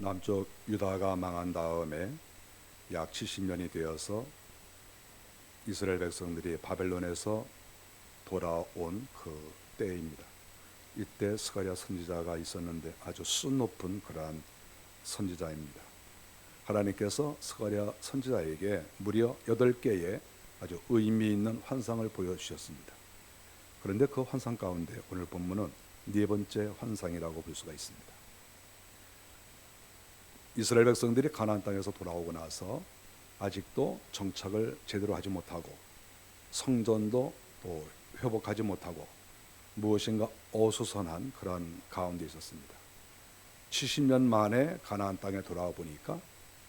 남쪽 유다가 망한 다음에 약 70년이 되어서 이스라엘 백성들이 바벨론에서 돌아온 그 때입니다. 이때 스가랴 선지자가 있었는데 아주 수 높은 그러한 선지자입니다. 하나님께서 스가랴 선지자에게 무려 8개의 아주 의미 있는 환상을 보여주셨습니다. 그런데 그 환상 가운데 오늘 본문은 4번째 환상이라고 볼 수가 있습니다. 이스라엘 백성들이 가나안 땅에서 돌아오고 나서 아직도 정착을 제대로 하지 못하고 성전도 또 회복하지 못하고 무엇인가 어수선한 그런 가운데 있었습니다. 70년 만에 가나안 땅에 돌아와 보니까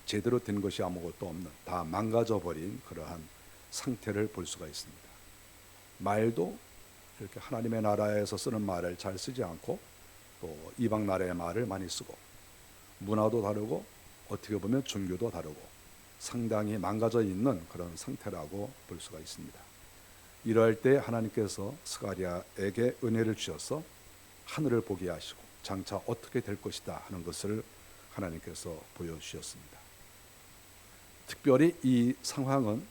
제대로 된 것이 아무것도 없는, 다 망가져 버린 그러한 상태를 볼 수가 있습니다. 말도 이렇게 하나님의 나라에서 쓰는 말을 잘 쓰지 않고 또 이방 나라의 말을 많이 쓰고, 문화도 다르고 어떻게 보면 종교도 다르고 상당히 망가져 있는 그런 상태라고 볼 수가 있습니다. 이럴 때 하나님께서 스가랴에게 은혜를 주셔서 하늘을 보게 하시고 장차 어떻게 될 것이다 하는 것을 하나님께서 보여주셨습니다. 특별히 이 상황은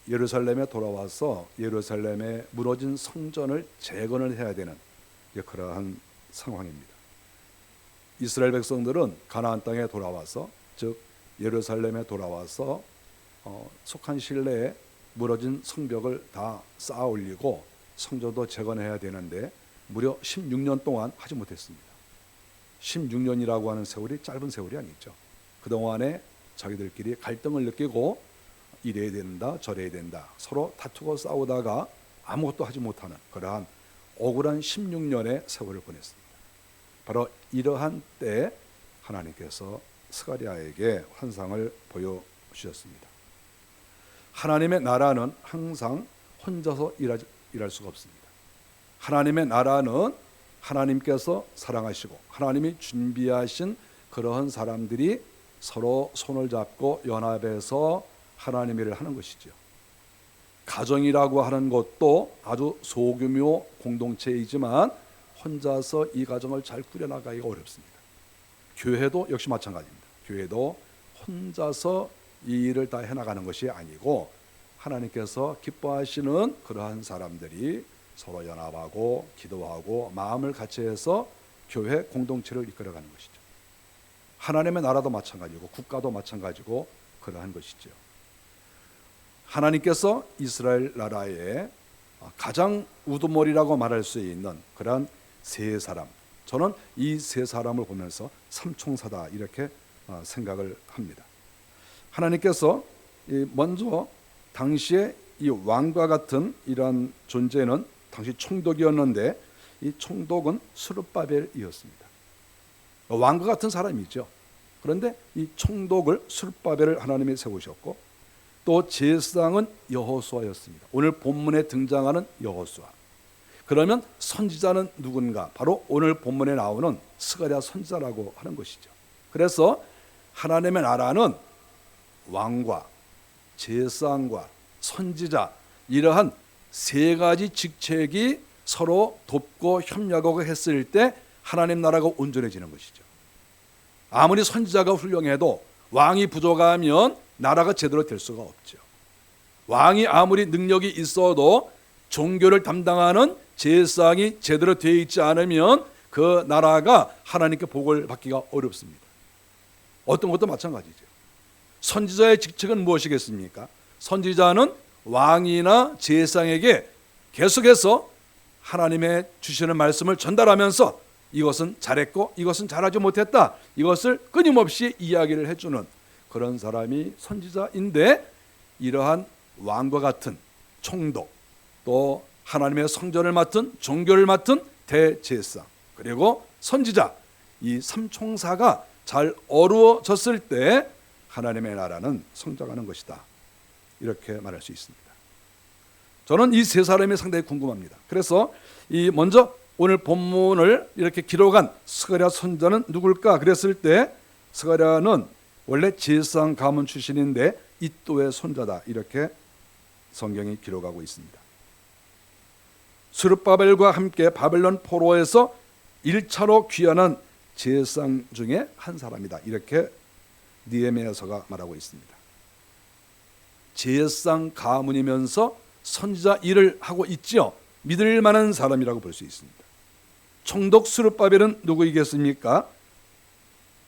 예루살렘에 돌아와서 예루살렘에 무너진 성전을 재건을 해야 되는 그러한 상황입니다. 이스라엘 백성들은 가나안 땅에 돌아와서, 즉 예루살렘에 돌아와서 속한 실내에 무너진 성벽을 다 쌓아 올리고 성전도 재건해야 되는데 무려 16년 동안 하지 못했습니다. 16년이라고 하는 세월이 짧은 세월이 아니죠. 그동안에 자기들끼리 갈등을 느끼고 이래야 된다 저래야 된다 서로 다투고 싸우다가 아무것도 하지 못하는 그러한 억울한 16년의 세월을 보냈습니다. 바로 이러한 때 하나님께서 스가랴에게 환상을 보여주셨습니다. 하나님의 나라는 항상 혼자서 일할 수가 없습니다. 하나님의 나라는 하나님께서 사랑하시고 하나님이 준비하신 그러한 사람들이 서로 손을 잡고 연합해서 하나님의 일을 하는 것이죠. 가정이라고 하는 것도 아주 소규모 공동체이지만 혼자서 이 가정을 잘 꾸려나가기가 어렵습니다. 교회도 역시 마찬가지입니다. 교회도 혼자서 이 일을 다 해나가는 것이 아니고 하나님께서 기뻐하시는 그러한 사람들이 서로 연합하고 기도하고 마음을 같이 해서 교회 공동체를 이끌어가는 것이죠. 하나님의 나라도 마찬가지고 국가도 마찬가지고 그러한 것이죠. 하나님께서 이스라엘 나라의 가장 우두머리라고 말할 수 있는 그러한 세 사람, 저는 이 세 사람을 보면서 삼총사다 이렇게 생각을 합니다. 하나님께서 먼저 당시에 이 왕과 같은 이러한 존재는 당시 총독이었는데 이 총독은 스룹바벨이었습니다. 왕과 같은 사람이죠. 그런데 이 총독을 스룹바벨을 하나님이 세우셨고 또 제사장은 여호수아였습니다. 오늘 본문에 등장하는 여호수아. 그러면 선지자는 누군가? 바로 오늘 본문에 나오는 스가랴 선지자라고 하는 것이죠. 그래서 하나님의 나라는 왕과 제사장과 선지자 이러한 세 가지 직책이 서로 돕고 협력하고 했을 때 하나님 나라가 온전해지는 것이죠. 아무리 선지자가 훌륭해도 왕이 부족하면 나라가 제대로 될 수가 없죠. 왕이 아무리 능력이 있어도 종교를 담당하는 제사장이 제대로 되어 있지 않으면 그 나라가 하나님께 복을 받기가 어렵습니다. 어떤 것도 마찬가지죠. 선지자의 직책은 무엇이겠습니까? 선지자는 왕이나 제사장에게 계속해서 하나님의 주시는 말씀을 전달하면서 이것은 잘했고 이것은 잘하지 못했다, 이것을 끊임없이 이야기를 해주는 그런 사람이 선지자인데, 이러한 왕과 같은 총독, 또 하나님의 성전을 맡은 종교를 맡은 대제사장, 그리고 선지자, 이 삼총사가 잘 어우러졌을 때 하나님의 나라는 성장하는 것이다, 이렇게 말할 수 있습니다. 저는 이 세 사람이 상당히 궁금합니다. 그래서 이 먼저 오늘 본문을 이렇게 기록한 스가랴 선지자는 누굴까 그랬을 때 스가랴는 원래 제사장 가문 출신인데 이또의 손자다, 이렇게 성경이 기록하고 있습니다. 스룹바벨과 함께 바벨론 포로에서 1차로 귀환한 제사장 중에 한 사람이다. 이렇게 느헤미야서가 말하고 있습니다. 제사장 가문이면서 선지자 일을 하고 있죠. 믿을 만한 사람이라고 볼 수 있습니다. 총독 스룹바벨은 누구이겠습니까?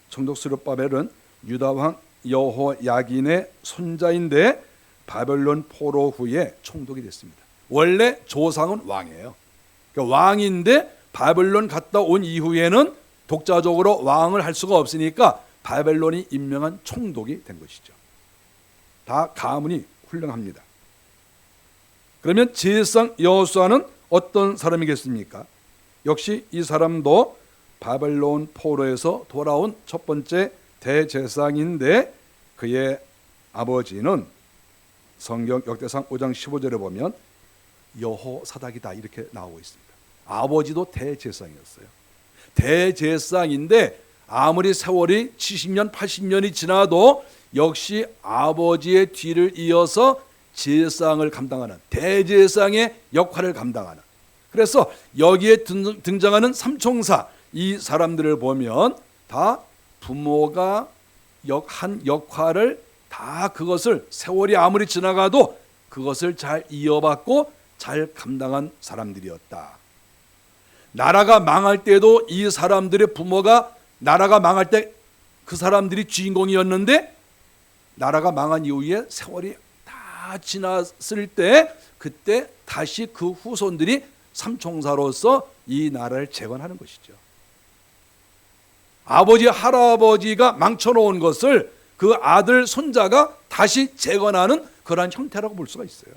총독 스룹바벨은 유다 왕 여호야긴의 손자인데 바벨론 포로 후에 총독이 됐습니다. 원래 조상은 왕이에요. 그러니까 왕인데 바벨론 갔다 온 이후에는 독자적으로 왕을 할 수가 없으니까 바벨론이 임명한 총독이 된 것이죠. 다 가문이 훌륭합니다. 그러면 제사장 여호수아는 어떤 사람이겠습니까? 역시 이 사람도 바벨론 포로에서 돌아온 첫 번째 대제사장인데 그의 아버지는 성경 역대상 5장 15절에 보면 여호사닥이다 이렇게 나오고 있습니다. 아버지도 대제사장이었어요. 대제사장인데 아무리 세월이 70년 80년이 지나도 역시 아버지의 뒤를 이어서 제사장을 감당하는 대제사장의 역할을 감당하는, 그래서 여기에 등장하는 삼총사 이 사람들을 보면 다 부모가 한 역할을 다 그것을 세월이 아무리 지나가도 그것을 잘 이어받고 잘 감당한 사람들이었다. 나라가 망할 때도 이 사람들의 부모가 나라가 망할 때 그 사람들이 주인공이었는데 나라가 망한 이후에 세월이 다 지났을 때 그때 다시 그 후손들이 삼총사로서 이 나라를 재건하는 것이죠. 아버지 할아버지가 망쳐놓은 것을 그 아들 손자가 다시 재건하는 그러한 형태라고 볼 수가 있어요.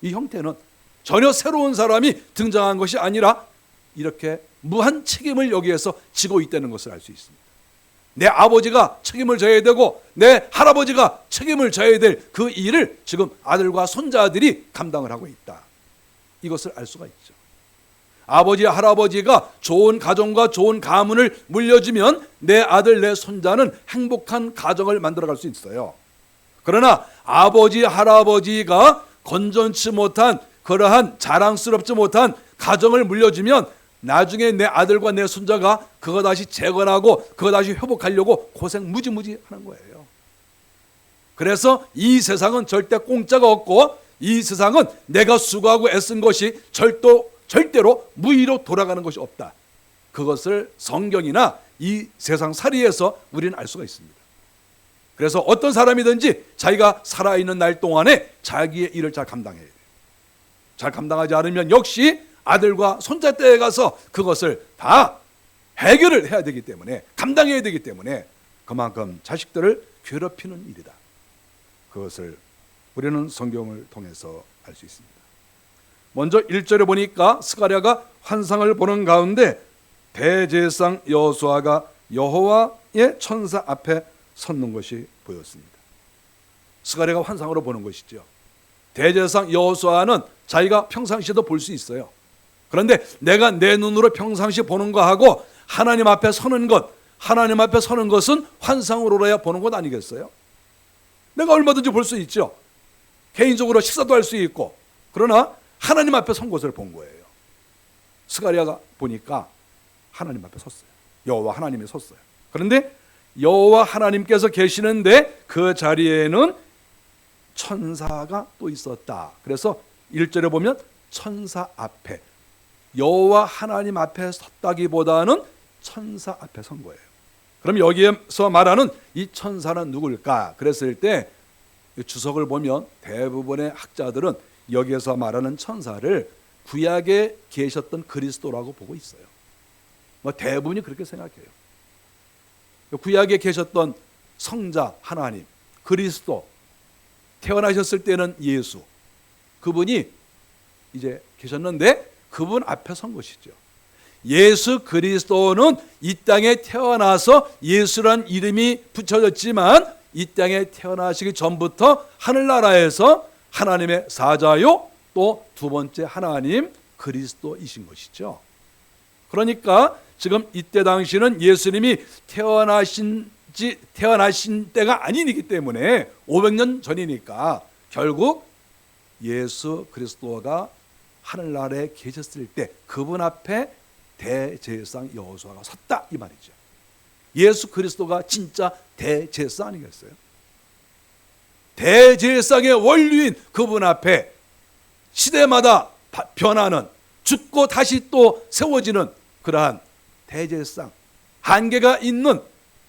이 형태는 전혀 새로운 사람이 등장한 것이 아니라 이렇게 무한 책임을 여기에서 지고 있다는 것을 알 수 있습니다. 내 아버지가 책임을 져야 되고 내 할아버지가 책임을 져야 될 그 일을 지금 아들과 손자들이 감당을 하고 있다. 이것을 알 수가 있죠. 아버지 할아버지가 좋은 가정과 좋은 가문을 물려주면 내 아들 내 손자는 행복한 가정을 만들어갈 수 있어요. 그러나 아버지 할아버지가 건전치 못한 그러한 자랑스럽지 못한 가정을 물려주면 나중에 내 아들과 내 손자가 그거 다시 재건하고 그거 다시 회복하려고 고생 무지무지 하는 거예요. 그래서 이 세상은 절대 공짜가 없고 이 세상은 내가 수고하고 애쓴 것이 절대로 무의로 돌아가는 것이 없다. 그것을 성경이나 이 세상 살이에서 우리는 알 수가 있습니다. 그래서 어떤 사람이든지 자기가 살아있는 날 동안에 자기의 일을 잘 감당해야 돼요. 잘 감당하지 않으면 역시 아들과 손자 때에 가서 그것을 다 해결을 해야 되기 때문에, 감당해야 되기 때문에 그만큼 자식들을 괴롭히는 일이다. 그것을 우리는 성경을 통해서 알 수 있습니다. 먼저 1절에 보니까 스가랴가 환상을 보는 가운데 대제사장 여호수아가 여호와의 천사 앞에 섰는 것이 보였습니다. 스가랴가 환상으로 보는 것이죠. 대제사장 여호수아는 자기가 평상시에도 볼 수 있어요. 그런데 내가 내 눈으로 평상시 보는 거하고 하나님 앞에 서는 것, 하나님 앞에 서는 것은 환상으로야 보는 것 아니겠어요? 내가 얼마든지 볼 수 있죠. 개인적으로 식사도 할 수 있고. 그러나 하나님 앞에 선 것을 본 거예요. 스가랴가 보니까 하나님 앞에 섰어요. 여호와 하나님이 섰어요. 그런데 여호와 하나님께서 계시는데 그 자리에는 천사가 또 있었다. 그래서 1절에 보면 천사 앞에, 여호와 하나님 앞에 섰다기보다는 천사 앞에 선 거예요. 그럼 여기에서 말하는 이 천사는 누굴까? 그랬을 때 주석을 보면 대부분의 학자들은 여기에서 말하는 천사를 구약에 계셨던 그리스도라고 보고 있어요. 대부분이 그렇게 생각해요. 구약에 계셨던 성자 하나님, 그리스도, 태어나셨을 때는 예수, 그분이 이제 계셨는데 그분 앞에 선 것이죠. 예수 그리스도는 이 땅에 태어나서 예수란 이름이 붙여졌지만 이 땅에 태어나시기 전부터 하늘나라에서 하나님의 사자요 또 두 번째 하나님 그리스도이신 것이죠. 그러니까 지금 이때 당시는 예수님이 태어나신 때가 아니기 때문에 500년 전이니까 결국 예수 그리스도가 하늘나라에 계셨을 때 그분 앞에 대제사장 여호수아가 섰다 이 말이죠. 예수 그리스도가 진짜 대제사 아니겠어요? 대제사의 원리인 그분 앞에 시대마다 변하는, 죽고 다시 또 세워지는 그러한 대제상, 한계가 있는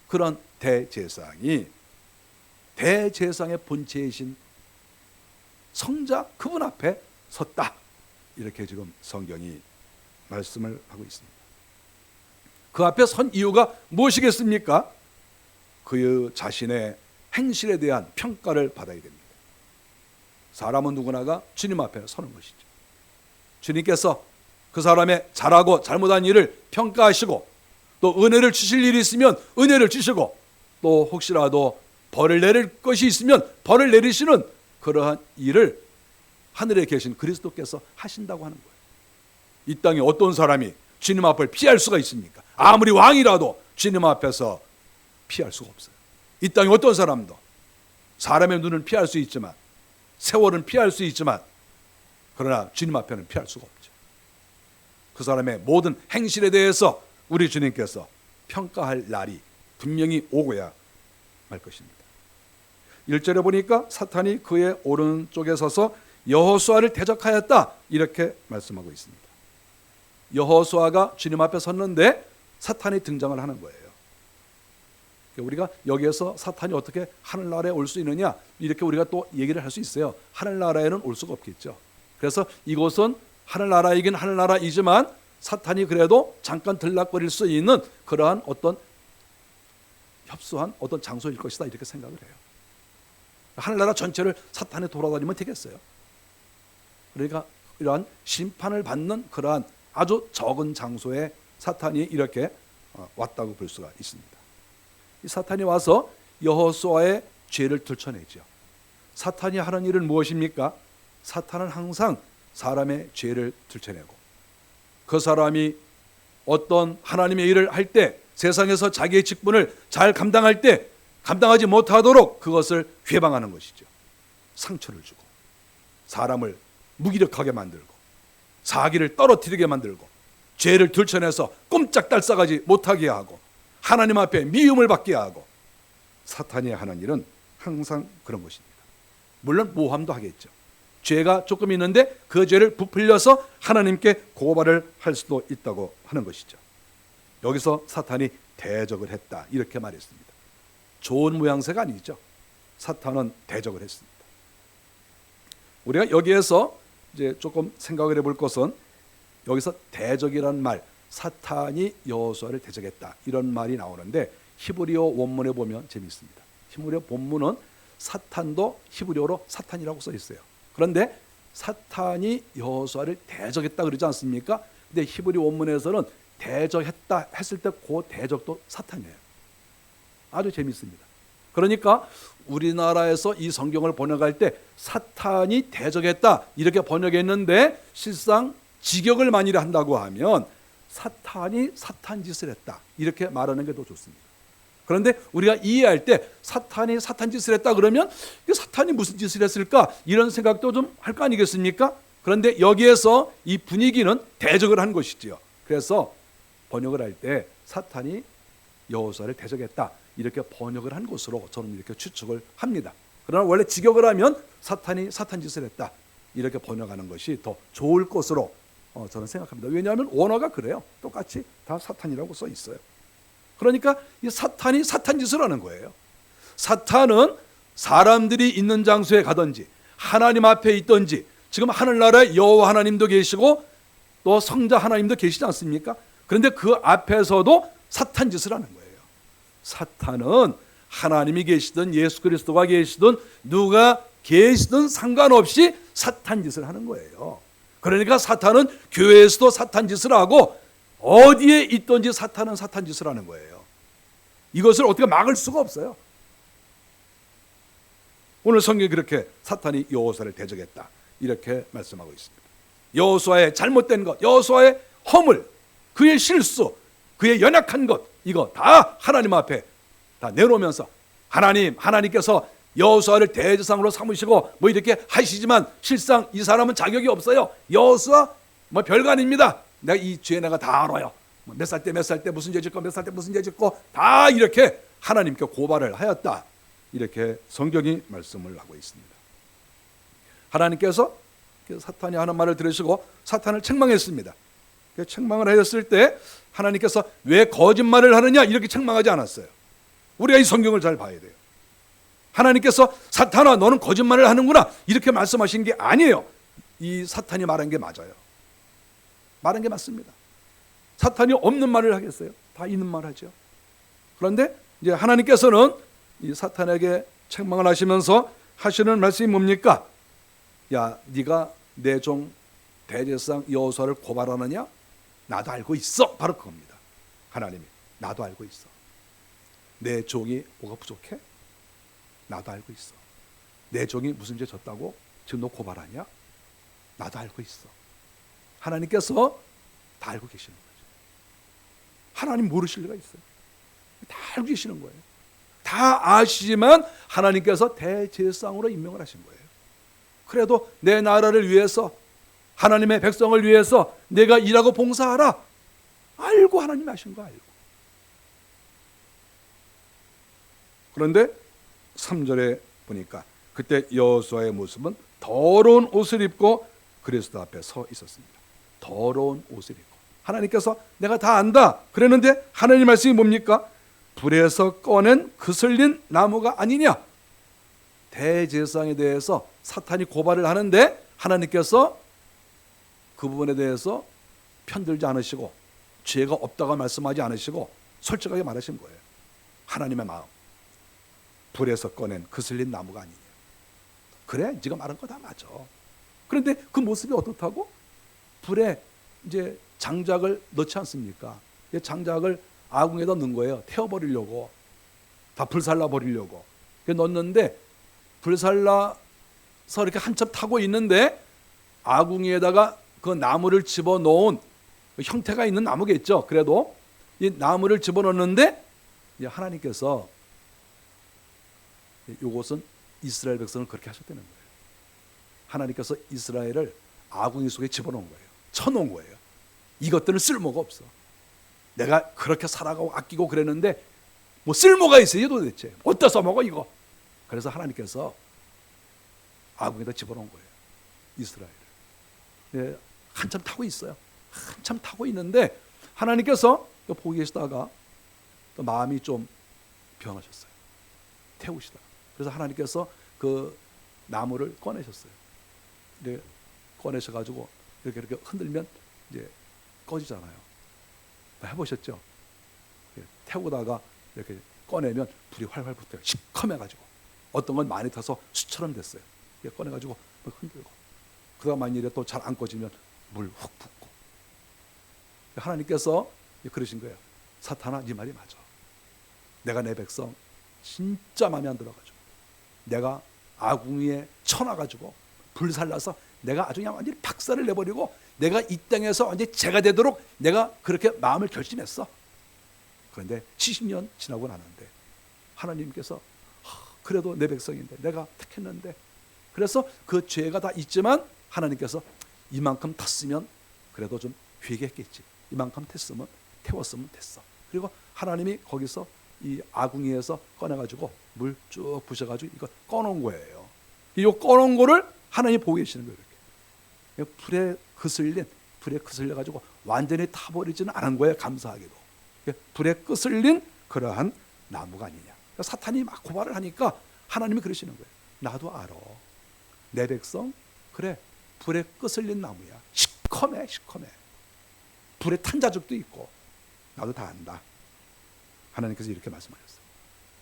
그런 대제상이 대제상의 본체이신 성자 그분 앞에 섰다, 이렇게 지금 성경이 말씀을 하고 있습니다. 그 앞에 선 이유가 무엇이겠습니까? 그 자신의 행실에 대한 평가를 받아야 됩니다. 사람은 누구나가 주님 앞에 서는 것이죠. 주님께서 그 사람의 잘하고 잘못한 일을 평가하시고, 또 은혜를 주실 일이 있으면 은혜를 주시고, 또 혹시라도 벌을 내릴 것이 있으면 벌을 내리시는 그러한 일을 하늘에 계신 그리스도께서 하신다고 하는 거예요. 이 땅에 어떤 사람이 주님 앞을 피할 수가 있습니까? 아무리 왕이라도 주님 앞에서 피할 수가 없어요. 이 땅에 어떤 사람도 사람의 눈은 피할 수 있지만, 세월은 피할 수 있지만, 그러나 주님 앞에는 피할 수가 없죠. 그 사람의 모든 행실에 대해서 우리 주님께서 평가할 날이 분명히 오고야 말 것입니다. 1절에 보니까 사탄이 그의 오른쪽에 서서 여호수아를 대적하였다, 이렇게 말씀하고 있습니다. 여호수아가 주님 앞에 섰는데 사탄이 등장을 하는 거예요. 우리가 여기에서 사탄이 어떻게 하늘나라에 올 수 있느냐, 이렇게 우리가 또 얘기를 할 수 있어요. 하늘나라에는 올 수가 없겠죠. 그래서 이곳은 하늘나라이긴 하늘나라이지만 사탄이 그래도 잠깐 들락거릴 수 있는 그러한 어떤 협소한 어떤 장소일 것이다, 이렇게 생각을 해요. 하늘나라 전체를 사탄이 돌아다니면 되겠어요? 그러니까 이러한 심판을 받는 그러한 아주 적은 장소에 사탄이 이렇게 왔다고 볼 수가 있습니다. 이 사탄이 와서 여호수아의 죄를 들춰내죠. 사탄이 하는 일은 무엇입니까? 사탄은 항상 사람의 죄를 들춰내고, 그 사람이 어떤 하나님의 일을 할 때, 세상에서 자기의 직분을 잘 감당할 때 감당하지 못하도록 그것을 회방하는 것이죠. 상처를 주고, 사람을 무기력하게 만들고, 사기를 떨어뜨리게 만들고, 죄를 들춰내서 꼼짝달싹하지 못하게 하고, 하나님 앞에 미움을 받게 하고, 사탄이 하는 일은 항상 그런 것입니다. 물론 모함도 하겠죠. 죄가 조금 있는데 그 죄를 부풀려서 하나님께 고발을 할 수도 있다고 하는 것이죠. 여기서 사탄이 대적을 했다, 이렇게 말했습니다. 좋은 모양새가 아니죠. 사탄은 대적을 했습니다. 우리가 여기에서 이제 조금 생각을 해볼 것은, 여기서 대적이라는 말, 사탄이 여호수아를 대적했다, 이런 말이 나오는데 히브리어 원문에 보면 재미있습니다. 히브리어 본문은 사탄도 히브리어로 사탄이라고 써 있어요. 그런데 사탄이 여호수아를 대적했다 그러지 않습니까? 근데 히브리 원문에서는 대적했다 했을 때 그 대적도 사탄이에요. 아주 재미있습니다. 그러니까 우리나라에서 이 성경을 번역할 때 사탄이 대적했다, 이렇게 번역했는데 실상 직역을 만일 한다고 하면 사탄이 사탄 짓을 했다, 이렇게 말하는 게 더 좋습니다. 그런데 우리가 이해할 때 사탄이 사탄 짓을 했다 그러면 사탄이 무슨 짓을 했을까, 이런 생각도 좀 할 거 아니겠습니까? 그런데 여기에서 이 분위기는 대적을 한 것이지요. 그래서 번역을 할 때 사탄이 여호수아를 대적했다, 이렇게 번역을 한 것으로 저는 이렇게 추측을 합니다. 그러나 원래 직역을 하면 사탄이 사탄 짓을 했다, 이렇게 번역하는 것이 더 좋을 것으로 저는 생각합니다. 왜냐하면 원어가 그래요. 똑같이 다 사탄이라고 써 있어요. 그러니까 이 사탄이 사탄 짓을 하는 거예요. 사탄은 사람들이 있는 장소에 가든지 하나님 앞에 있든지, 지금 하늘나라에 여호와 하나님도 계시고 또 성자 하나님도 계시지 않습니까? 그런데 그 앞에서도 사탄 짓을 하는 거예요. 사탄은 하나님이 계시든 예수 그리스도가 계시든 누가 계시든 상관없이 사탄 짓을 하는 거예요. 그러니까 사탄은 교회에서도 사탄 짓을 하고 어디에 있든지 사탄은 사탄 짓을 하는 거예요. 이것을 어떻게 막을 수가 없어요. 오늘 성경이 그렇게 사탄이 여호수아를 대적했다, 이렇게 말씀하고 있습니다. 여호수아의 잘못된 것, 여호수아의 허물, 그의 실수, 그의 연약한 것, 이거 다 하나님 앞에 다 내놓으면서 하나님께서 여호수아를 대제사장으로 삼으시고 뭐 이렇게 하시지만 실상 이 사람은 자격이 없어요. 여호수아 뭐 별거 아닙니다. 내가 이 죄 내가 다 알아요. 몇 살 때 몇 살 때 무슨 죄 짓고 몇 살 때 무슨 죄 짓고 다 이렇게 하나님께 고발을 하였다. 이렇게 성경이 말씀을 하고 있습니다. 하나님께서 사탄이 하는 말을 들으시고 사탄을 책망했습니다. 책망을 하였을 때 하나님께서 왜 거짓말을 하느냐 이렇게 책망하지 않았어요. 우리가 이 성경을 잘 봐야 돼요. 하나님께서 사탄아 너는 거짓말을 하는구나 이렇게 말씀하신 게 아니에요. 이 사탄이 말한 게 맞아요. 말한 게 맞습니다. 사탄이 없는 말을 하겠어요? 다 있는 말 하죠. 그런데 이제 하나님께서는 이 사탄에게 책망을 하시면서 하시는 말씀이 뭡니까? 야, 네가 내 종 대제사장 여호수아를 고발하느냐? 나도 알고 있어. 바로 그겁니다. 하나님이 나도 알고 있어. 내 종이 뭐가 부족해? 나도 알고 있어. 내 종이 무슨 죄 졌다고 지금 너 고발하냐? 나도 알고 있어. 하나님께서 다 알고 계시는 거죠. 하나님 모르실 리가 있어요. 다 알고 계시는 거예요. 다 아시지만 하나님께서 대제사장으로 임명을 하신 거예요. 그래도 내 나라를 위해서 하나님의 백성을 위해서 내가 일하고 봉사하라. 알고 하나님이 하신 거 알고. 그런데 3절에 보니까 그때 여호수아의 모습은 더러운 옷을 입고 그리스도 앞에 서 있었습니다. 더러운 옷을 입고. 하나님께서 내가 다 안다 그랬는데 하나님 말씀이 뭡니까? 불에서 꺼낸 그슬린 나무가 아니냐. 대제사장에 대해서 사탄이 고발을 하는데 하나님께서 그 부분에 대해서 편들지 않으시고 죄가 없다고 말씀하지 않으시고 솔직하게 말하신 거예요. 하나님의 마음. 불에서 꺼낸 그슬린 나무가 아니냐. 그래 네가 말한 거 다 맞아. 그런데 그 모습이 어떻다고? 불에 이제 장작을 넣지 않습니까? 장작을 아궁에다 넣은 거예요. 태워버리려고. 다 불살라 버리려고. 넣었는데 불살라서 이렇게 한참 타고 있는데 아궁이에다가 그 나무를 집어넣은 형태가 있는 나무겠죠. 그래도 이 나무를 집어넣는데 하나님께서 이것은 이스라엘 백성을 그렇게 하셨다는 거예요. 하나님께서 이스라엘을 아궁이 속에 집어넣은 거예요. 쳐놓은 거예요. 이것들은 쓸모가 없어. 내가 그렇게 살아가고 아끼고 그랬는데 뭐 쓸모가 있어요 도대체. 어디다 써먹어 이거. 그래서 하나님께서 아궁에다 집어넣은 거예요. 이스라엘을. 네, 한참 타고 있어요. 한참 타고 있는데 하나님께서 보고 계시다가 또 마음이 좀 변하셨어요. 태우시다. 그래서 하나님께서 그 나무를 꺼내셨어요. 네, 꺼내셔가지고 이렇게 흔들면 이제 꺼지잖아요. 해보셨죠? 태우다가 이렇게 꺼내면 불이 활활 붙어요. 시커매가지고 어떤 건 많이 타서 수처럼 됐어요. 꺼내가지고 흔들고 그다음 만일에 또 잘 안 꺼지면 물 훅 붓고. 하나님께서 그러신 거예요. 사탄아 네 말이 맞아. 내가 내 백성 진짜 마음에 안 들어가지고 내가 아궁이에 쳐놔가지고 불살라서 내가 아주 그냥 완전히 박살을 내버리고 내가 이 땅에서 완전히 죄가 되도록 내가 그렇게 마음을 결심했어. 그런데 70년 지나고 나는데 하나님께서 그래도 내 백성인데 내가 택했는데 그래서 그 죄가 다 있지만 하나님께서 이만큼 탔으면 그래도 좀 회개했겠지. 이만큼 탔으면 태웠으면 됐어. 그리고 하나님이 거기서 이 아궁이에서 꺼내가지고 물 쭉 부셔가지고 이거 꺼놓은 거예요. 이 꺼놓은 거를 하나님이 보고 계시는 거예요. 이렇게. 불에 거슬려가지고 완전히 타버리지는 않은 거예요. 감사하게도. 불에 거슬린 그러한 나무가 아니냐. 그러니까 사탄이 막 고발을 하니까 하나님이 그러시는 거예요. 나도 알아. 내 백성 그래 불에 거슬린 나무야. 시커매. 불에 탄 자족도 있고 나도 다 안다. 하나님께서 이렇게 말씀하셨어요.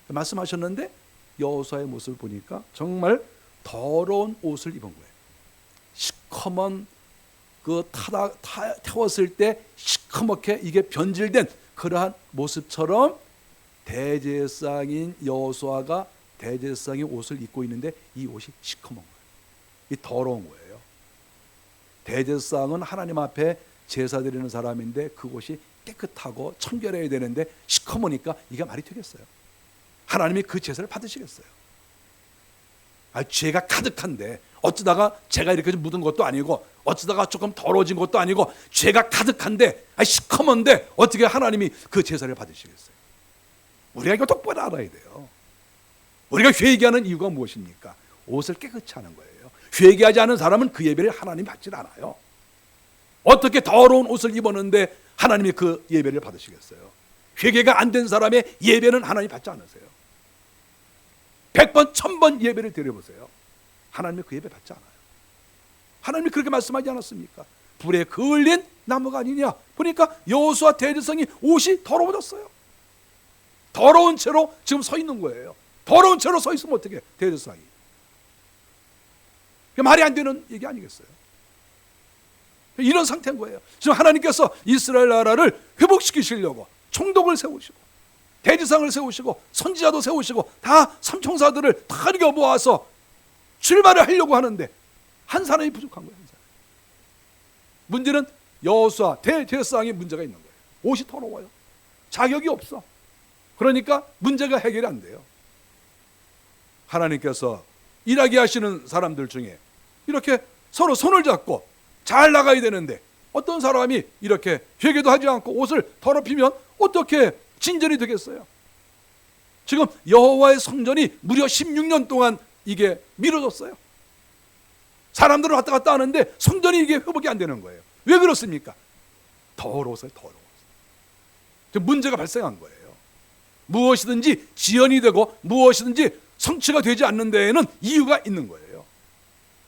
말씀하셨는데 여호수아의 모습을 보니까 정말 더러운 옷을 입은 거예요. 시커먼 그 태웠을 때 시커멓게 이게 변질된 그러한 모습처럼 대제사장인 여호수아가 대제사장의 옷을 입고 있는데 이 옷이 시커먼 거예요. 이 더러운 거예요. 대제사장은 하나님 앞에 제사 드리는 사람인데 그곳이 깨끗하고 청결해야 되는데 시커머니까 이게 말이 되겠어요? 하나님이 그 제사를 받으시겠어요? 죄가 가득한데 어쩌다가 죄가 이렇게 좀 묻은 것도 아니고 어쩌다가 조금 더러워진 것도 아니고 죄가 가득한데 시커먼데 어떻게 하나님이 그 제사를 받으시겠어요? 우리가 이거 똑바로 알아야 돼요. 우리가 회개하는 이유가 무엇입니까? 옷을 깨끗이 하는 거예요. 회개하지 않은 사람은 그 예배를 하나님 받질 않아요. 어떻게 더러운 옷을 입었는데 하나님이 그 예배를 받으시겠어요? 회개가 안 된 사람의 예배는 하나님 받지 않으세요. 100번 1000번 예배를 드려보세요. 하나님이 그 예배 받지 않아요. 하나님이 그렇게 말씀하지 않았습니까? 불에 그을린 나무가 아니냐. 보니까 여호수아 대제사장이 옷이 더러워졌어요. 더러운 채로 지금 서 있는 거예요. 더러운 채로 서 있으면 어떻게 해? 대제사장이. 말이 안 되는 얘기 아니겠어요? 이런 상태인 거예요. 지금 하나님께서 이스라엘 나라를 회복시키시려고 총독을 세우시고 대제사장을 세우시고 선지자도 세우시고 다 삼총사들을 다 이렇게 모아서 출발을 하려고 하는데 한 사람이 부족한 거예요. 한 사람. 문제는 여호수아 대제사장이 문제가 있는 거예요. 옷이 더러워요. 자격이 없어. 그러니까 문제가 해결이 안 돼요. 하나님께서 일하게 하시는 사람들 중에 이렇게 서로 손을 잡고 잘 나가야 되는데 어떤 사람이 이렇게 회개도 하지 않고 옷을 더럽히면 어떻게 진전이 되겠어요? 지금 여호와의 성전이 무려 16년 동안 이게 미뤄졌어요. 사람들은 왔다 갔다 하는데 성전이 이게 회복이 안 되는 거예요. 왜 그렇습니까? 더러워서요. 문제가 발생한 거예요. 무엇이든지 지연이 되고 무엇이든지 성취가 되지 않는 데에는 이유가 있는 거예요.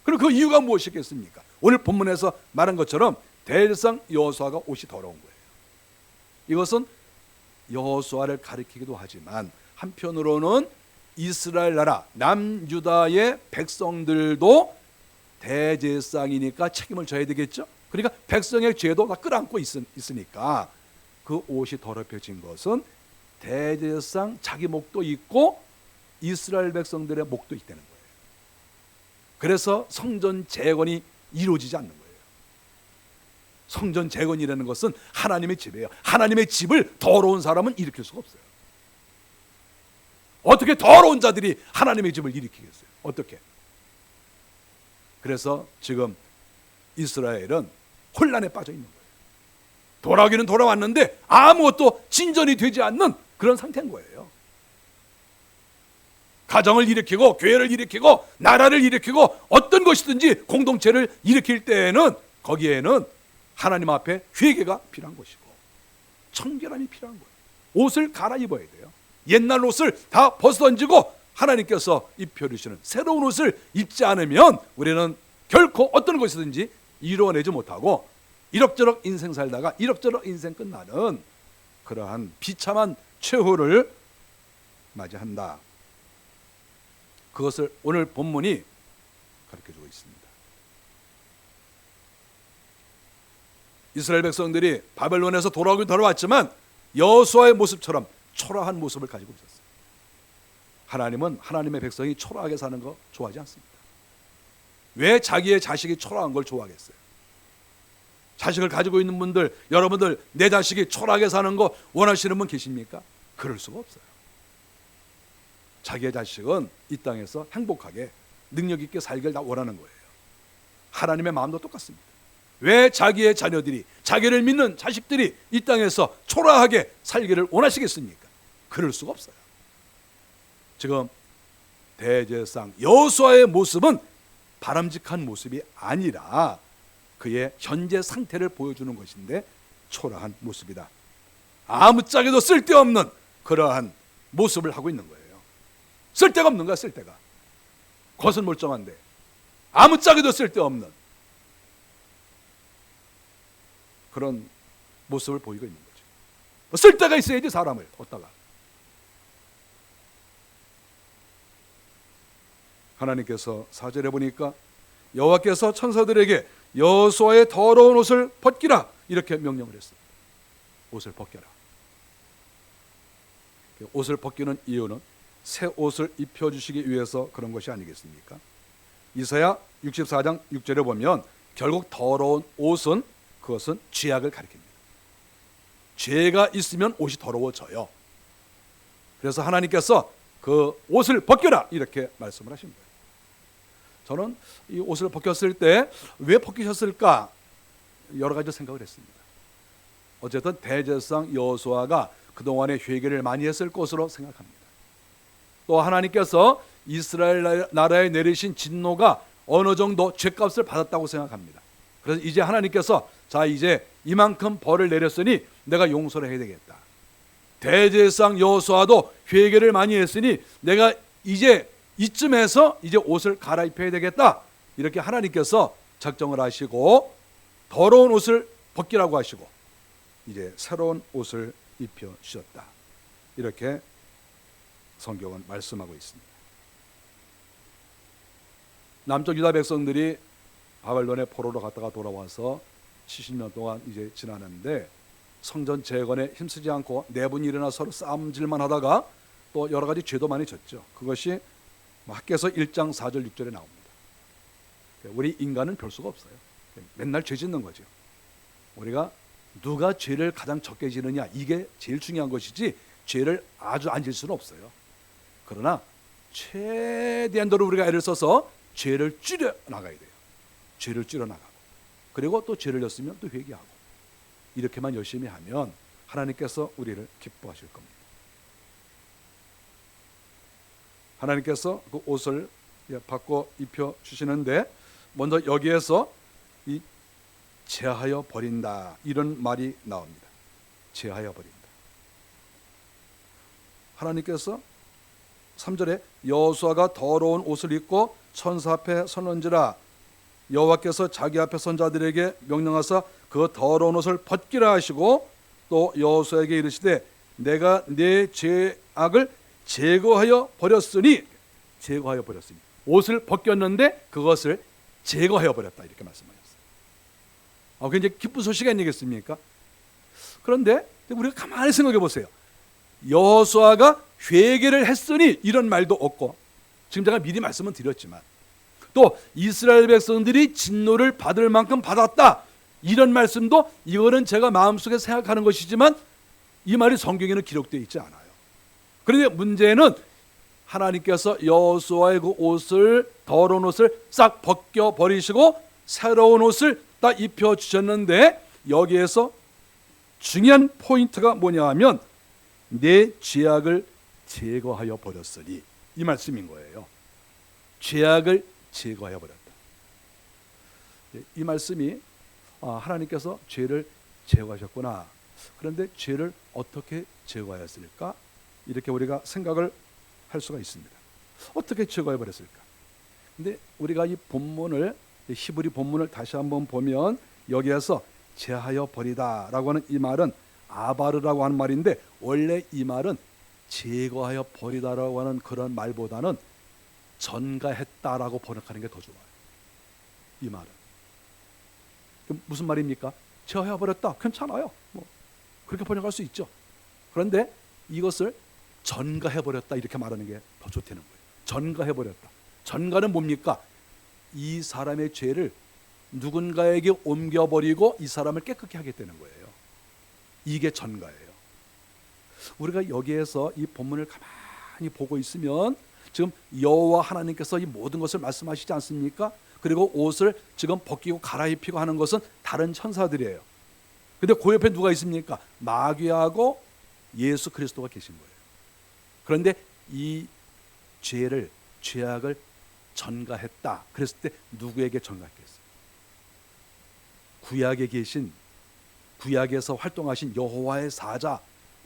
그럼 그 이유가 무엇이겠습니까? 오늘 본문에서 말한 것처럼 대제사장 여호수아가 옷이 더러운 거예요. 이것은 여호수아를 가리키기도 하지만 한편으로는 이스라엘 나라 남유다의 백성들도 대제사장이니까 책임을 져야 되겠죠. 그러니까 백성의 죄도 다 끌어안고 있으니까 그 옷이 더럽혀진 것은 대제사장 자기 목도 있고 이스라엘 백성들의 목도 있다는 거예요. 그래서 성전 재건이 이루어지지 않는 거예요. 성전 재건이라는 것은 하나님의 집이에요. 하나님의 집을 더러운 사람은 일으킬 수가 없어요. 어떻게 더러운 자들이 하나님의 집을 일으키겠어요? 어떻게? 그래서 지금 이스라엘은 혼란에 빠져 있는 거예요. 돌아오기는 돌아왔는데 아무것도 진전이 되지 않는 그런 상태인 거예요. 가정을 일으키고 교회를 일으키고 나라를 일으키고 어떤 것이든지 공동체를 일으킬 때에는 거기에는 하나님 앞에 회개가 필요한 것이고 청결함이 필요한 거예요. 옷을 갈아입어야 돼요. 옛날 옷을 다 벗어던지고 하나님께서 입혀주시는 새로운 옷을 입지 않으면 우리는 결코 어떤 것이든지 이루어내지 못하고 이럭저럭 인생 살다가 이럭저럭 인생 끝나는 그러한 비참한 최후를 맞이한다. 그것을 오늘 본문이 가르쳐주고 있습니다. 이스라엘 백성들이 바벨론에서 돌아오긴 돌아왔지만 여호수아의 모습처럼 초라한 모습을 가지고 있었어요. 하나님은 하나님의 백성이 초라하게 사는 거 좋아하지 않습니다. 왜 자기의 자식이 초라한 걸 좋아하겠어요? 자식을 가지고 있는 분들, 여러분들 내 자식이 초라하게 사는 거 원하시는 분 계십니까? 그럴 수가 없어요. 자기의 자식은 이 땅에서 행복하게 능력 있게 살기를 다 원하는 거예요. 하나님의 마음도 똑같습니다. 왜 자기의 자녀들이, 자기를 믿는 자식들이 이 땅에서 초라하게 살기를 원하시겠습니까? 그럴 수가 없어요. 지금 대제사장 여호수아의 모습은 바람직한 모습이 아니라 그의 현재 상태를 보여주는 것인데 초라한 모습이다. 아무짝에도 쓸데없는 그러한 모습을 하고 있는 거예요. 쓸데가 없는 거야. 쓸데가 거슬몰정한데 아무짝에도 쓸데없는 그런 모습을 보이고 있는 거죠. 쓸데가 있어야지 사람을 얻다가. 하나님께서 4절에 보니까 여호와께서 천사들에게 여호수아의 더러운 옷을 벗기라 이렇게 명령을 했습니다. 옷을 벗겨라. 옷을 벗기는 이유는 새 옷을 입혀주시기 위해서 그런 것이 아니겠습니까? 이사야 64장 6절에 보면 결국 더러운 옷은 그것은 죄악을 가리킵니다. 죄가 있으면 옷이 더러워져요. 그래서 하나님께서 그 옷을 벗겨라 이렇게 말씀을 하신 거예요. 저는 이 옷을 벗겼을 때 왜 벗기셨을까 여러 가지 생각을 했습니다. 어쨌든 대제사장 여호수아가 그동안에 회개를 많이 했을 것으로 생각합니다. 또 하나님께서 이스라엘 나라에 내리신 진노가 어느 정도 죗값을 받았다고 생각합니다. 그래서 이제 하나님께서 자 이제 이만큼 벌을 내렸으니 내가 용서를 해야 되겠다. 대제사장 여호수아도 회개를 많이 했으니 내가 이제 이쯤에서 이제 옷을 갈아입혀야 되겠다. 이렇게 하나님께서 작정을 하시고 더러운 옷을 벗기라고 하시고 이제 새로운 옷을 입혀 주셨다. 이렇게 성경은 말씀하고 있습니다. 남쪽 유다 백성들이 바벨론의 포로로 갔다가 돌아와서 70년 동안 이제 지나는데 성전 재건에 힘쓰지 않고 내분이 일어나 서로 싸움질만 하다가 또 여러 가지 죄도 많이 졌죠. 그것이 학개서 1장 4절 6절에 나옵니다. 우리 인간은 별 수가 없어요. 맨날 죄 짓는 거죠. 우리가 누가 죄를 가장 적게 지느냐 이게 제일 중요한 것이지 죄를 아주 안 질 수는 없어요. 그러나 최대한도로 우리가 애를 써서 죄를 줄여 나가야 돼요. 죄를 줄여 나가고 그리고 또 죄를 졌으면 또 회개하고 이렇게만 열심히 하면 하나님께서 우리를 기뻐하실 겁니다. 하나님께서 그 옷을 바꿔 입혀 주시는데 먼저 여기에서 이 제하여 버린다 이런 말이 나옵니다. 제하여 버린다. 하나님께서 3절에 여호수아가 더러운 옷을 입고 천사 앞에 섰는지라 여호와께서 자기 앞에 선 자들에게 명령하사 그 더러운 옷을 벗기라 하시고 또 여호수아에게 이르시되 내가 내 죄악을 제거하여 버렸으니 옷을 벗겼는데 그것을 제거하여 버렸다 이렇게 말씀하셨어요. 굉장히 기쁜 소식이 아니겠습니까? 그런데 우리가 가만히 생각해 보세요. 여호수아가 회개를 했으니 이런 말도 없고 지금 제가 미리 말씀은 드렸지만 또 이스라엘 백성들이 진노를 받을 만큼 받았다 이런 말씀도 이거는 제가 마음속에 생각하는 것이지만 이 말이 성경에는 기록되어 있지 않아요. 그런데 문제는 하나님께서 여호수아의 그 옷을 더러운 옷을 싹 벗겨 버리시고 새로운 옷을 딱 입혀 주셨는데 여기에서 중요한 포인트가 뭐냐 하면 내 죄악을 제거하여 버렸으니 이 말씀인 거예요. 죄악을 제거하여 버렸다. 이 말씀이 하나님께서 죄를 제거하셨구나. 그런데 죄를 어떻게 제거하였을까? 이렇게 우리가 생각을 할 수가 있습니다. 어떻게 제거해 버렸을까? 근데 우리가 이 본문을 히브리 본문을 다시 한번 보면 여기에서 제하여 버리다라고 하는 이 말은 아바르라고 하는 말인데 원래 이 말은 제거하여 버리다라고 하는 그런 말보다는 전가했다라고 번역하는 게 더 좋아요. 이 말은 무슨 말입니까? 제하여 버렸다. 괜찮아요. 그렇게 번역할 수 있죠. 그런데 이것을 전가해 버렸다 이렇게 말하는 게 더 좋다는 거예요. 전가해 버렸다. 전가는 뭡니까? 이 사람의 죄를 누군가에게 옮겨버리고 이 사람을 깨끗게 하겠다는 거예요. 이게 전가예요. 우리가 여기에서 이 본문을 가만히 보고 있으면 지금 여호와 하나님께서 이 모든 것을 말씀하시지 않습니까? 그리고 옷을 지금 벗기고 갈아입히고 하는 것은 다른 천사들이에요. 근데 그 옆에 누가 있습니까? 마귀하고 예수 그리스도가 계신 거예요. 그런데 이 죄악을 전가했다. 그랬을 때 누구에게 전가했겠어요? 구약에 계신 구약에서 활동하신 여호와의 사자,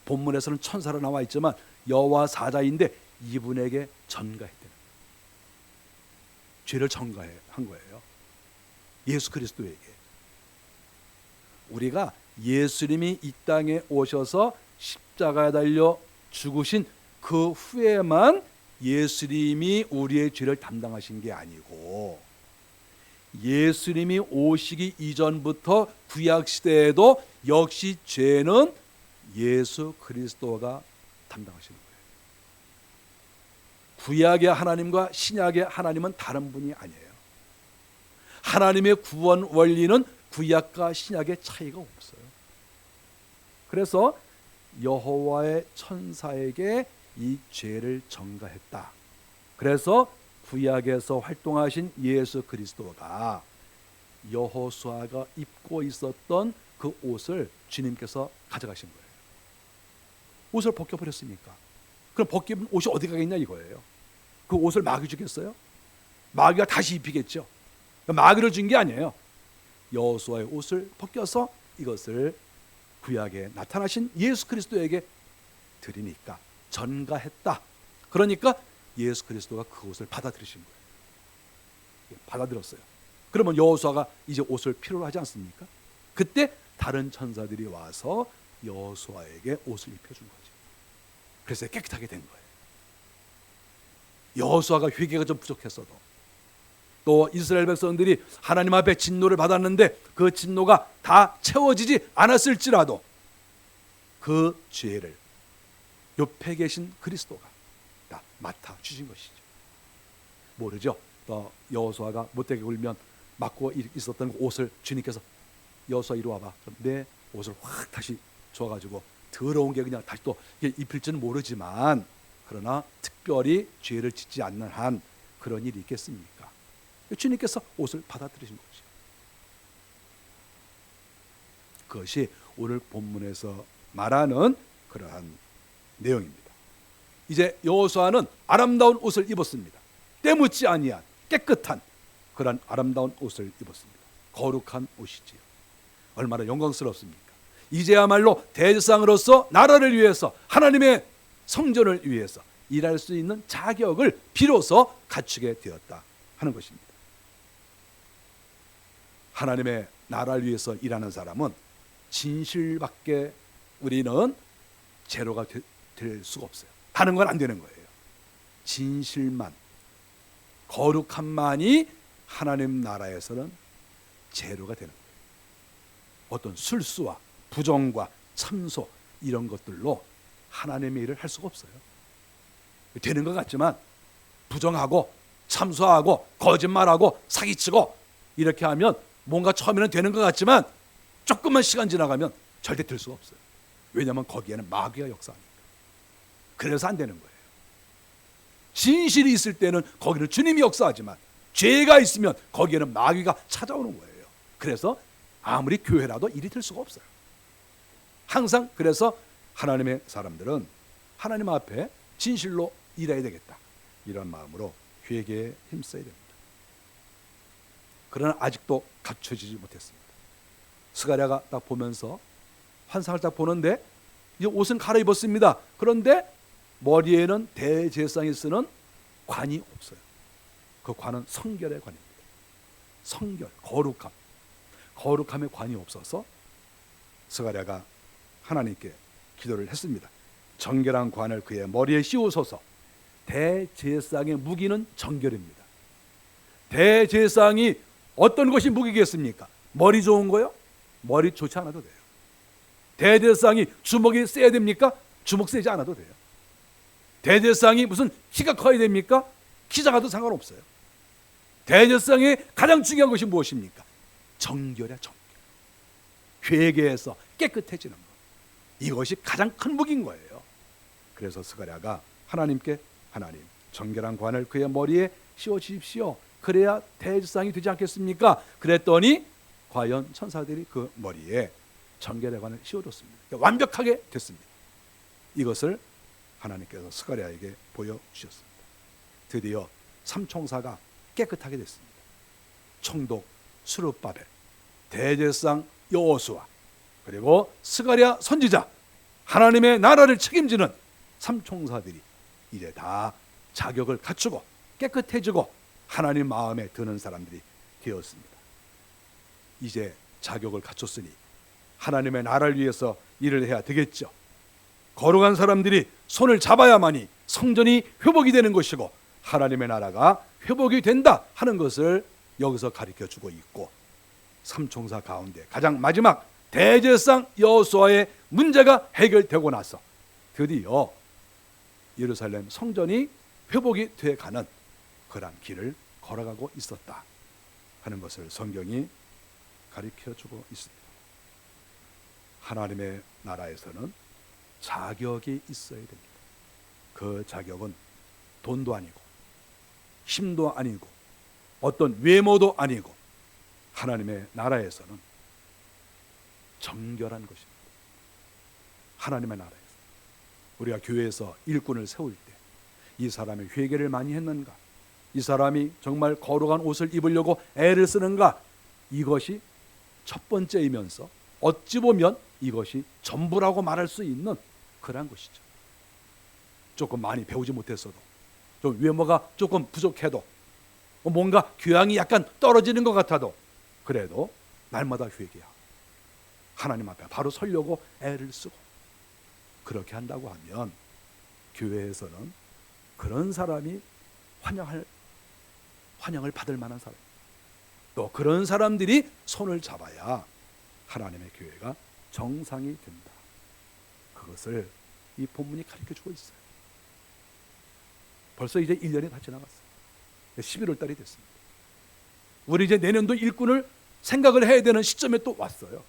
본문에서는 천사로 나와 있지만 여호와 사자인데 이분에게 전가했다는 거예요. 죄를 전가한 거예요. 예수 그리스도에게. 우리가 예수님이 이 땅에 오셔서 십자가에 달려 죽으신 그 후에만 예수님이 우리의 죄를 담당하신 게 아니고 예수님이 오시기 이전부터 구약 시대에도 역시 죄는 예수 그리스도가 담당하시는 거예요. 구약의 하나님과 신약의 하나님은 다른 분이 아니에요. 하나님의 구원 원리는 구약과 신약의 차이가 없어요. 그래서 여호와의 천사에게 이 죄를 전가했다. 그래서 구약에서 활동하신 예수 그리스도가 여호수아가 입고 있었던 그 옷을 주님께서 가져가신 거예요. 옷을 벗겨버렸으니까 그럼 벗긴 옷이 어디 가겠냐 이거예요. 그 옷을 마귀 주겠어요? 마귀가 다시 입히겠죠. 마귀를 준 게 아니에요. 여호수아의 옷을 벗겨서 이것을 구약에 나타나신 예수 그리스도에게 드리니까 전가했다. 그러니까 예수 그리스도가 그 옷을 받아들이신 거예요. 받아들였어요. 그러면 여호수아가 이제 옷을 필요로 하지 않습니까? 그때 다른 천사들이 와서 여호수아에게 옷을 입혀준 거죠. 그래서 깨끗하게 된 거예요. 여호수아가 회개가 좀 부족했어도, 또 이스라엘 백성들이 하나님 앞에 진노를 받았는데 그 진노가 다 채워지지 않았을지라도 그 죄를 옆에 계신 그리스도가 다 맡아주신 것이죠. 모르죠. 또 여호수아가 못되게 굴면 맞고 있었던 옷을 주님께서 여호수아 이리 와봐. 내 옷을 확 다시 줘가지고 더러운 게 그냥 다시 또 입힐지는 모르지만, 그러나 특별히 죄를 짓지 않는 한 그런 일이 있겠습니까? 주님께서 옷을 받아들이신 거죠. 그것이 오늘 본문에서 말하는 그러한 내용입니다. 이제 여호수아는 아름다운 옷을 입었습니다. 때묻지 아니한 깨끗한 그런 아름다운 옷을 입었습니다. 거룩한 옷이지요. 얼마나 영광스럽습니까? 이제야말로 대제사장으로서 나라를 위해서, 하나님의 성전을 위해서 일할 수 있는 자격을 비로소 갖추게 되었다 하는 것입니다. 하나님의 나라를 위해서 일하는 사람은 진실밖에 우리는 제로가 될 수가 없어요. 다른 건 안 되는 거예요. 진실만, 거룩함만이 하나님 나라에서는 제로가 되는 거예요. 어떤 술수와 부정과 참소 이런 것들로 하나님의 일을 할 수가 없어요. 되는 것 같지만 부정하고 참소하고 거짓말하고 사기치고 이렇게 하면 뭔가 처음에는 되는 것 같지만 조금만 시간 지나가면 절대 될 수가 없어요. 왜냐하면 거기에는 마귀가 역사하니까. 그래서 안 되는 거예요. 진실이 있을 때는 거기는 주님이 역사하지만 죄가 있으면 거기에는 마귀가 찾아오는 거예요. 그래서 아무리 교회라도 일이 될 수가 없어요. 항상 그래서 하나님의 사람들은 하나님 앞에 진실로 일해야 되겠다, 이런 마음으로 회개에 힘써야 됩니다. 그러나 아직도 갖춰지지 못했습니다. 스가랴가 딱 보면서 환상을 딱 보는데 이제 옷은 갈아입었습니다. 그런데 머리에는 대제사장이 쓰는 관이 없어요. 그 관은 성결의 관입니다. 성결, 거룩함. 거룩함의 관이 없어서 스가랴가 하나님께 기도를 했습니다. 정결한 관을 그의 머리에 씌우소서. 대제사장의 무기는 정결입니다. 대제사장이 어떤 것이 무기겠습니까? 머리 좋은 거요? 머리 좋지 않아도 돼요. 대제사장이 주먹이 세야 됩니까? 주먹 세지 않아도 돼요. 대제사장이 무슨 키가 커야 됩니까? 키 작아도 상관없어요. 대제사장의 가장 중요한 것이 무엇입니까? 정결이야, 정결. 회개해서 깨끗해지는 것. 이것이 가장 큰 무기인 거예요. 그래서 스가랴가 하나님께, 하나님, 정결한 관을 그의 머리에 씌워 주십시오. 그래야 대제사장이 되지 않겠습니까? 그랬더니 과연 천사들이 그 머리에 정결의 관을 씌워줬습니다. 완벽하게 됐습니다. 이것을 하나님께서 스가랴에게 보여주셨습니다. 드디어 삼총사가 깨끗하게 됐습니다. 총독 스룹바벨, 대제사장 여호수아, 그리고 스가랴 선지자, 하나님의 나라를 책임지는 삼총사들이 이제 다 자격을 갖추고 깨끗해지고 하나님 마음에 드는 사람들이 되었습니다. 이제 자격을 갖췄으니 하나님의 나라를 위해서 일을 해야 되겠죠. 거룩한 사람들이 손을 잡아야만이 성전이 회복이 되는 것이고 하나님의 나라가 회복이 된다 하는 것을 여기서 가르쳐주고 있고, 삼총사 가운데 가장 마지막 대제사장 여호수아의 문제가 해결되고 나서 드디어 예루살렘 성전이 회복이 돼가는 그런 길을 걸어가고 있었다 하는 것을 성경이 가르쳐주고 있습니다. 하나님의 나라에서는 자격이 있어야 됩니다. 그 자격은 돈도 아니고 힘도 아니고 어떤 외모도 아니고 하나님의 나라에서는 정결한 것입니다. 하나님의 나라에서 우리가 교회에서 일꾼을 세울 때 이 사람이 회개를 많이 했는가, 이 사람이 정말 거룩한 옷을 입으려고 애를 쓰는가, 이것이 첫 번째이면서 어찌 보면 이것이 전부라고 말할 수 있는 그런 것이죠. 조금 많이 배우지 못했어도, 좀 외모가 조금 부족해도, 뭔가 교양이 약간 떨어지는 것 같아도, 그래도 날마다 회개하고 하나님 앞에 바로 서려고 애를 쓰고 그렇게 한다고 하면 교회에서는 그런 사람이 환영을 받을 만한 사람, 또 그런 사람들이 손을 잡아야 하나님의 교회가 정상이 된다. 그것을 이 본문이 가르쳐주고 있어요. 벌써 이제 1년이 다 지나갔어요. 11월 달이 됐습니다. 우리 이제 내년도 일꾼을 생각을 해야 되는 시점에 또 왔어요.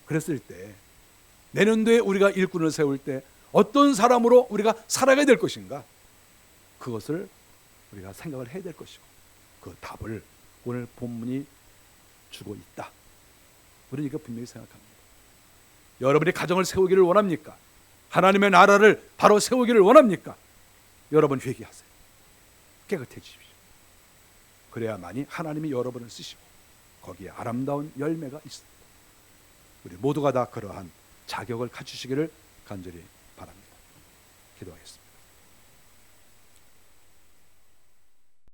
그랬을 때 내년도에 우리가 일꾼을 세울 때 어떤 사람으로 우리가 살아가야 될 것인가, 그것을 우리가 생각을 해야 될 것이고, 그 답을 오늘 본문이 주고 있다. 우리는 이거 분명히 생각합니다. 여러분이 가정을 세우기를 원합니까? 하나님의 나라를 바로 세우기를 원합니까? 여러분 회개하세요. 깨끗해지십시오. 그래야만이 하나님이 여러분을 쓰시고 거기에 아름다운 열매가 있습니다. 우리 모두가 다 그러한 자격을 갖추시기를 간절히 바랍니다. 기도하겠습니다.